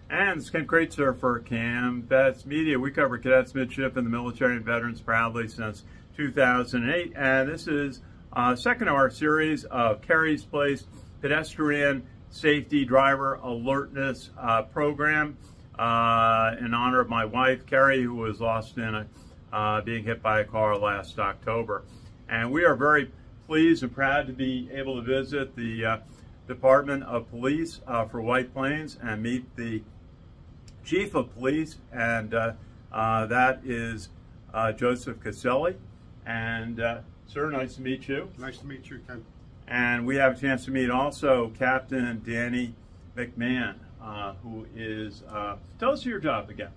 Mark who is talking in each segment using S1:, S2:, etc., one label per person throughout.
S1: And it's Kerri Kraetzer for Capt Media. We cover cadets, midship, and the military and veterans proudly since 2008. And this is second of our series of Kerri's Place Pedestrian Safety Driver Alertness program in honor of my wife, Kerri, who was lost in being hit by a car last October. And we are very pleased and proud to be able to visit the Department of Police for White Plains and meet the Chief of Police, and that is Joseph Castelli. And sir, nice to meet you.
S2: Nice to meet you, Ken.
S1: And we have a chance to meet also Captain Danny McMahon, who is, tell us your job again.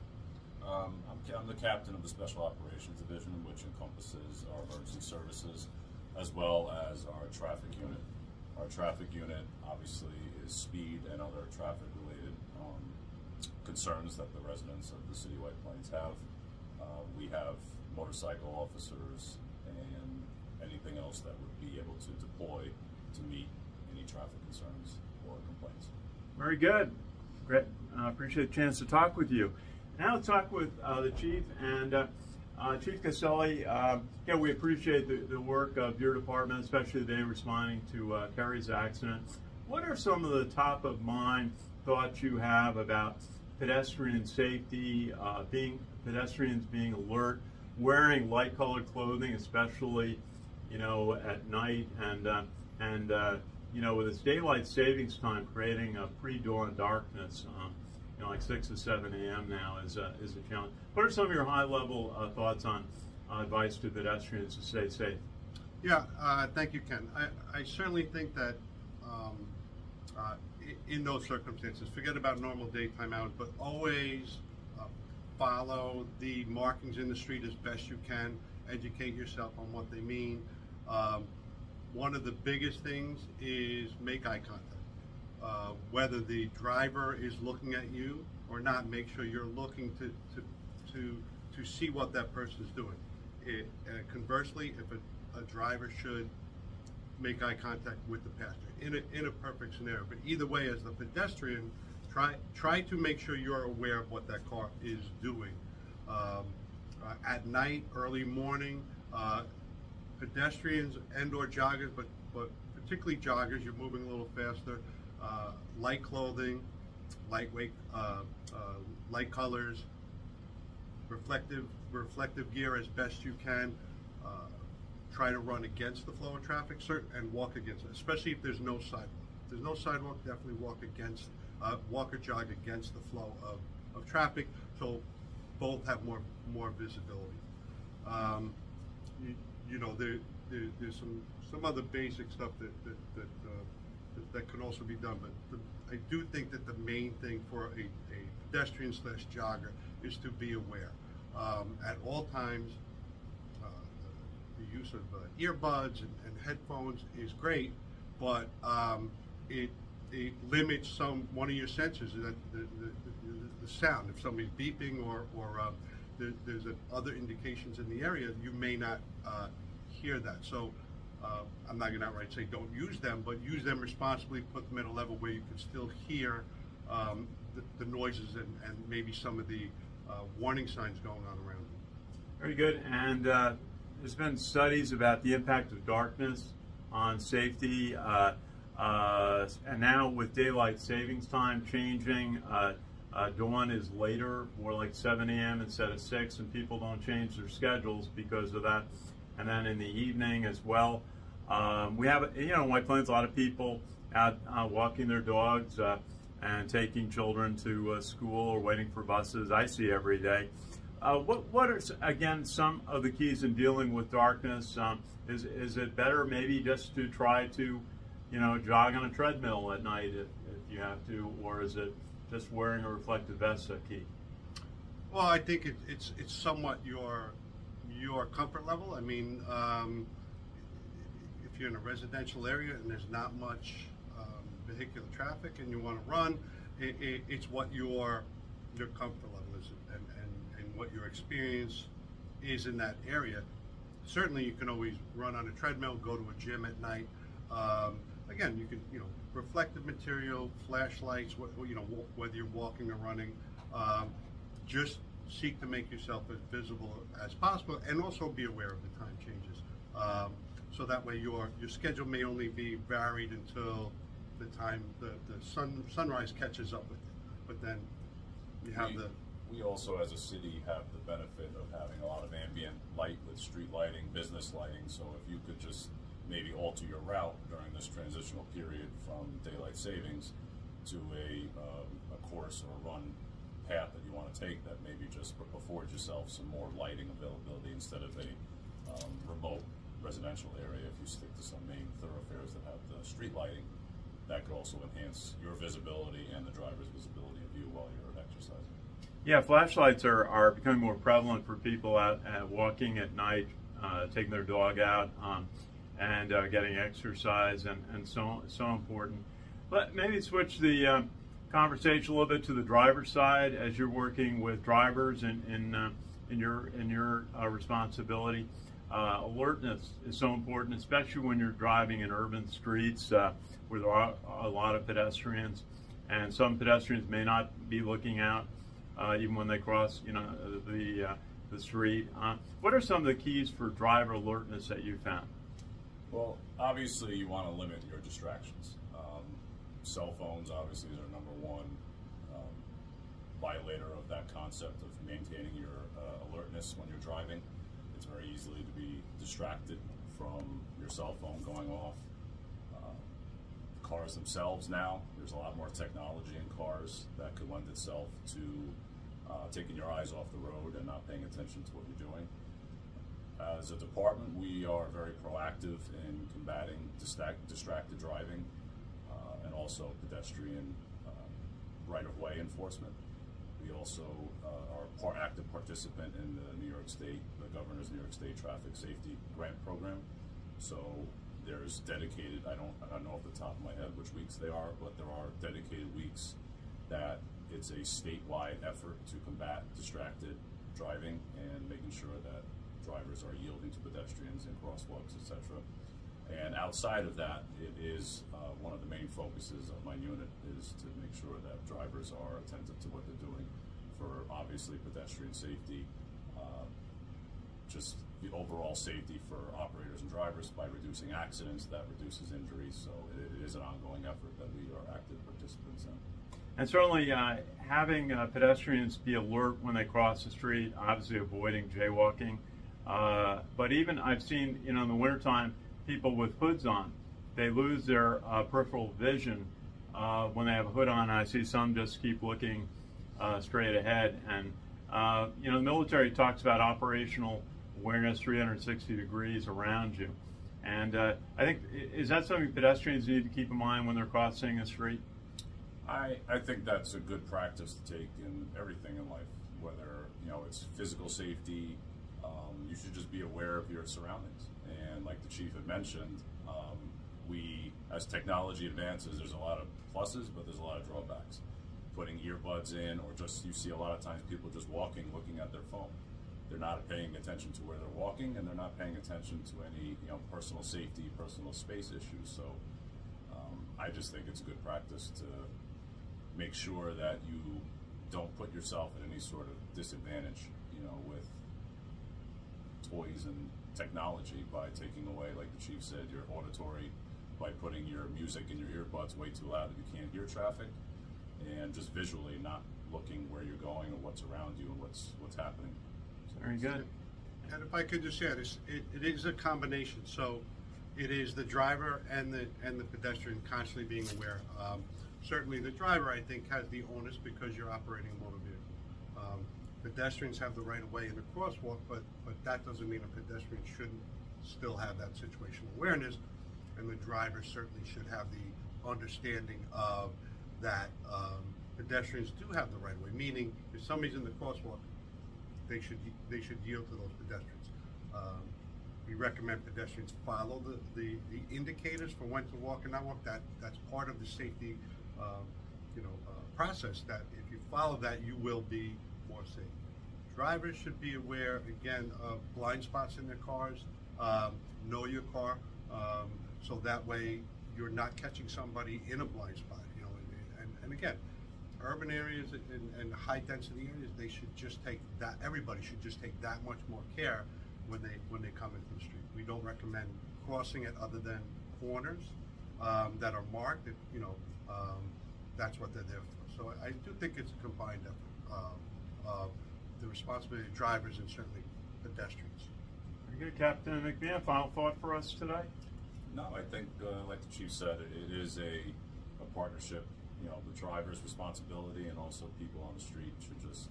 S3: I'm the captain of the Special Operations Division, which encompasses our emergency services as well as our traffic unit. Our traffic unit obviously is speed and other traffic related concerns that the residents of the city of White Plains have. We have motorcycle officers and anything else that would be able to deploy to meet any traffic concerns or complaints.
S1: Very good. Great. Appreciate the chance to talk with you. Now let's talk with the Chief, and Chief Castelli, we appreciate the work of your department, especially today responding to Kerri's accident. What are some of the top of mind thoughts you have about pedestrian safety, pedestrians being alert, wearing light colored clothing, especially, at night, and with its daylight savings time creating a pre-dawn darkness, like 6 to 7 a.m. now is a challenge. What are some of your high-level thoughts on advice to pedestrians to stay safe?
S2: Yeah, thank you, Ken. I certainly think that in those circumstances, forget about normal daytime hours, but always follow the markings in the street as best you can. Educate yourself on what they mean. One of the biggest things is make eye contact. Whether the driver is looking at you or not, make sure you're looking to see what that person is doing. Conversely, if a driver should make eye contact with the passenger in a perfect scenario. But either way, as the pedestrian, try to make sure you're aware of what that car is doing. At night, early morning, pedestrians and/or joggers, but particularly joggers, you're moving a little faster. Light clothing, lightweight, light colors, reflective gear as best you can. Try to run against the flow of traffic, and walk against it, especially if there's no sidewalk. If there's no sidewalk, definitely walk or jog against the flow of traffic, so both have more visibility. There's some other basic stuff that can also be done, but I do think that the main thing for a pedestrian / jogger is to be aware at all times. The use of earbuds and headphones is great, but it limits one of your senses, that the sound. If somebody's beeping or there's other indications in the area, you may not hear that. So I'm not going to outright say don't use them, but use them responsibly. Put them at a level where you can still hear the noises and maybe some of the warning signs going on around you.
S1: Very good. And there's been studies about the impact of darkness on safety, and now with daylight savings time changing, dawn is later, more like 7 a.m. instead of 6, and people don't change their schedules because of that. And then in the evening as well, we have, in White Plains, a lot of people out walking their dogs and taking children to school or waiting for buses. I see every day. What are, again, some of the keys in dealing with darkness? Is it better maybe just to try to, jog on a treadmill at night if you have to, or is it just wearing a reflective vest a key?
S2: Well, I think it's somewhat your comfort level. I mean, if you're in a residential area and there's not much vehicular traffic and you want to run, it's what your comfort level is and what your experience is in that area. Certainly, you can always run on a treadmill, go to a gym at night. Again, you can reflective material, flashlights, whether you're walking or running. Just seek to make yourself as visible as possible, and also be aware of the time changes. So that way your schedule may only be varied until the time the sunrise catches up with it. But then you have
S3: we also, as a city, have the benefit of having a lot of ambient light with street lighting, business lighting. So if you could just maybe alter your route during this transitional period from daylight savings to a course or a run path that you want to take, that maybe just affords yourself some more lighting availability instead of a remote residential area. If you stick to some main thoroughfares that have the street lighting, that could also enhance your visibility and the driver's visibility of you while you're exercising.
S1: Yeah, flashlights are becoming more prevalent for people out walking at night, taking their dog out, and getting exercise, and so important. But maybe switch the conversation a little bit to the driver's side as you're working with drivers in your responsibility. Alertness is so important, especially when you're driving in urban streets where there are a lot of pedestrians, and some pedestrians may not be looking out even when they cross, the street. What are some of the keys for driver alertness that you found?
S3: Well, obviously you want to limit your distractions. Cell phones obviously are number one violator of that concept of maintaining your alertness when you're driving. It's very easily to be distracted from your cell phone going off. Cars themselves now, there's a lot more technology in cars that could lend itself to taking your eyes off the road and not paying attention to what you're doing. As a department, we are very proactive in combating distracted driving and also pedestrian right-of-way enforcement. We also are an active participant in the Governor's New York State Traffic Safety Grant Program. So there's dedicated, I don't know off the top of my head which weeks they are, but there are dedicated weeks that it's a statewide effort to combat distracted driving and making sure that drivers are yielding to pedestrians in crosswalks, etc. And outside of that, it is one of the main focuses of my unit is to make sure that drivers are attentive to what they're doing for obviously pedestrian safety, just the overall safety for operators and drivers by reducing accidents, that reduces injuries. So it is an ongoing effort that we are active participants in.
S1: And certainly having pedestrians be alert when they cross the street, obviously avoiding jaywalking. But even I've seen, in the wintertime, people with hoods on, they lose their peripheral vision when they have a hood on. I see some just keep looking straight ahead. And, the military talks about operational awareness 360 degrees around you. And I think, is that something pedestrians need to keep in mind when they're crossing a street?
S3: I think that's a good practice to take in everything in life, whether it's physical safety. You should just be aware of your surroundings. And like the chief had mentioned, as technology advances, there's a lot of pluses, but there's a lot of drawbacks. Putting earbuds in, or just you see a lot of times people just walking, looking at their phone. They're not paying attention to where they're walking, and they're not paying attention to any personal safety, personal space issues. So I just think it's a good practice to make sure that you don't put yourself at any sort of disadvantage, with toys and technology by taking away, like the chief said, your auditory, by putting your music in your earbuds way too loud that you can't hear traffic, and just visually not looking where you're going or what's around you and what's happening. So
S1: very good.
S2: And if I could just add, it is a combination. So it is the driver and the pedestrian constantly being aware. Certainly the driver, I think, has the onus because you're operating a motor vehicle. Pedestrians have the right of way in the crosswalk, but that doesn't mean a pedestrian shouldn't still have that situational awareness, and the driver certainly should have the understanding of that pedestrians do have the right of way, meaning if somebody's in the crosswalk, they should yield to those pedestrians. We recommend pedestrians follow the indicators for when to walk and not walk. That's part of the safety process, that if you follow that, you will be more safe. Drivers should be aware, again, of blind spots in their cars, know your car, so that way you're not catching somebody in a blind spot. You know, and again, urban areas and high density areas, they should just take that. Everybody should just take that much more care when they come into the street. We don't recommend crossing it other than corners that are marked. You know, that's what they're there for. So I do think it's a combined effort of the responsibility of drivers and certainly pedestrians.
S1: Very good, Captain McMahon. Final thought for us today?
S3: No, I think, like the Chief said, it is a partnership. You know, the driver's responsibility and also people on the street should just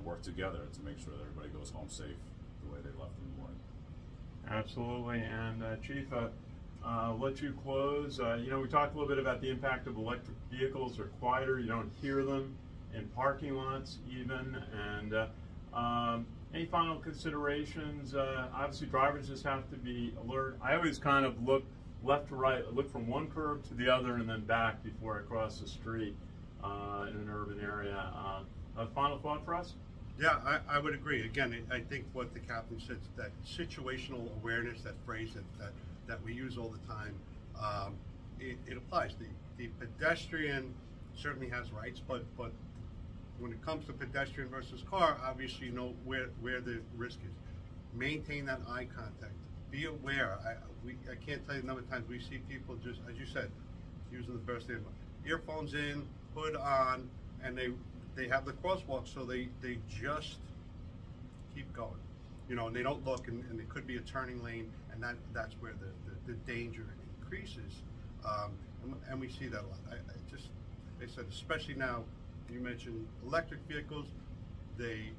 S3: work together to make sure that everybody goes home safe the way they left in the morning.
S1: Absolutely. And Chief, I'll let you close. You know, we talked a little bit about the impact of electric vehicles. They're quieter. You don't hear them in parking lots even. And any final considerations? Obviously, drivers just have to be alert. I always kind of look left to right, look from one curb to the other and then back before I cross the street in an urban area. A final thought for us?
S2: Yeah, I would agree. Again, I think what the captain said, that situational awareness, that phrase that we use all the time, it applies. The pedestrian certainly has rights, but when it comes to pedestrian versus car, obviously you know where the risk is. Maintain that eye contact. Be aware. I can't tell you the number of times we see people just, as you said, using the first aid, earphones in, hood on, and they have the crosswalk, so they just keep going, you know, and they don't look, and it could be a turning lane, and that's where the danger increases, and we see that a lot. They said, especially now, you mentioned electric vehicles, they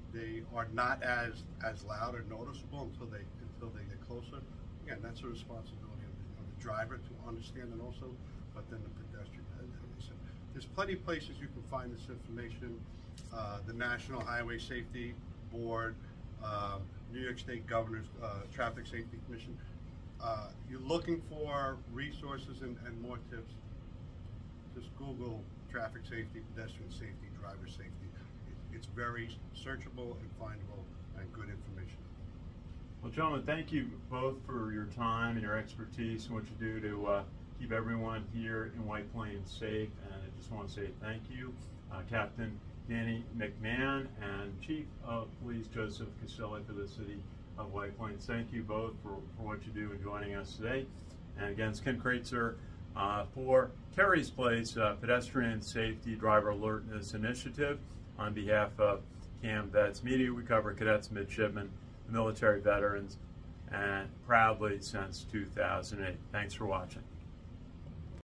S2: are not as loud or noticeable until they get closer. Again, that's a responsibility of the driver to understand, and also, but then the pedestrian. There's plenty of places you can find this information. The National Highway Safety Board, New York State Governor's Traffic Safety Commission. You're looking for resources and more tips, just Google traffic safety, pedestrian safety, driver safety. It's very searchable and findable and good information.
S1: Well, gentlemen, thank you both for your time and your expertise and what you do to keep everyone here in White Plains safe. And I just want to say thank you, Captain Danny McMahon and Chief of Police Joseph Castelli for the City of White Plains. Thank you both for what you do in joining us today. And again, it's Kerri Kraetzer for Kerri's Place Pedestrian Safety Driver Alertness Initiative. On behalf of Cam Vets Media, we cover cadets, midshipmen, military veterans, and proudly since 2008. Thanks for watching.